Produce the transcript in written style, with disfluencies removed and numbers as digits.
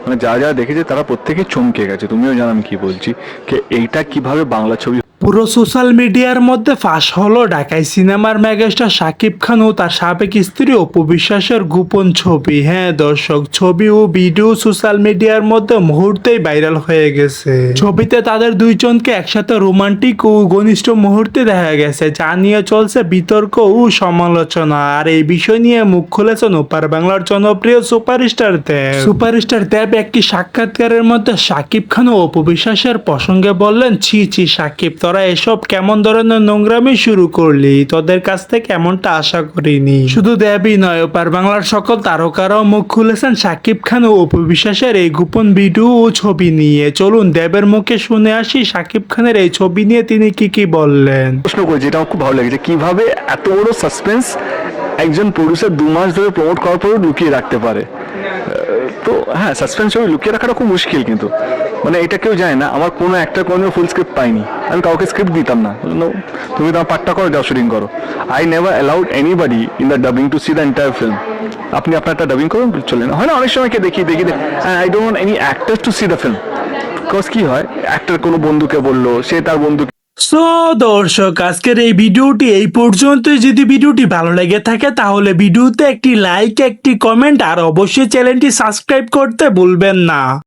মানে যারা যারা দেখেছে তারা প্রত্যেকে চমকে গেছে। তুমিও জানো আমি কি বলছি, যে এইটা কিভাবে বাংলা ছবি। পুরো সোশ্যাল মিডিয়ার মধ্যে ফাঁস হলো ঢাকায় সিনেমার মেগাস্টার শাকিব খান ও তার সাবেক স্ত্রী অপু বিশ্বাসের গোপন ছবি। হ্যাঁ দর্শক, ছবি ও ভিডিও সোশ্যাল মিডিয়ার মধ্যে মুহূর্তেই ভাইরাল হয়ে গেছে। ছবিতে তাদের দুইজনকে একসাথে রোমান্টিক ও ঘনিষ্ঠ মুহূর্তে দেখা গেছে, যা নিয়ে চলছে বিতর্ক ও সমালোচনা। আর এই বিষয় নিয়ে মুখ খুলেছেন ওপার বাংলার জনপ্রিয় সুপারস্টার দেব একটি সাক্ষাৎকারের মধ্যে শাকিব খান ও অপু বিশ্বাসের প্রসঙ্গে বললেন, ছি ছি সাকিব, তোরা এসব কেমন ধরনের নোংরামি শুরু করলি, তোদের কাছ থেকে এমনটা আশা করিনি। শুধু দেবই নয়, ওপার বাংলার সকল তারকারাও মুখ খুলেছেন শাকিব খান ও অপু বিশ্বাসের এই গোপন ভিডিও ও ছবি নিয়ে। চলুন দেবের মুখে শুনে আসি শাকিব খানের এই ছবি নিয়ে তিনি কি বললেন। প্রশ্ন করেছি, এটা আমার খুব ভালো লেগেছে, কিভাবে এত বড় সাসপেন্স একজন প্রডিউসার 2 মাস ধরে প্রমোট করার পরেও লুকিয়ে রাখতে পারে। তো হ্যাঁ, সাসপেন্স ছবি লুকিয়ে রাখাটা খুব মুশকিল, কিন্তু মানে এটা কেউ জানে না। আমার কোনো একটা কোনো ফুল স্ক্রিপ্ট পাইনি, আমি কাউকে স্ক্রিপ্ট দিতাম না। তুমি তোমার পার্টটা করো, যাও শুটিং করো। I never allowed anybody in the dubbing to see the entire film. আপনি আপনারটা ডাবিং করুন, চলে না হয় না, অনেক সময় দেখি I don't want any actor to see the film. Because কি হয়, অ্যাক্টার কোনো বন্ধুকে বললো, সে তার বন্ধু। সো দর্শক, আজকের এই ভিডিওটি এই পর্যন্তই। যদি ভিডিওটি ভালো লেগে থাকে তাহলে ভিডিওতে একটি লাইক, একটি কমেন্ট আর অবশ্যই চ্যানেলটি সাবস্ক্রাইব করতে ভুলবেন না।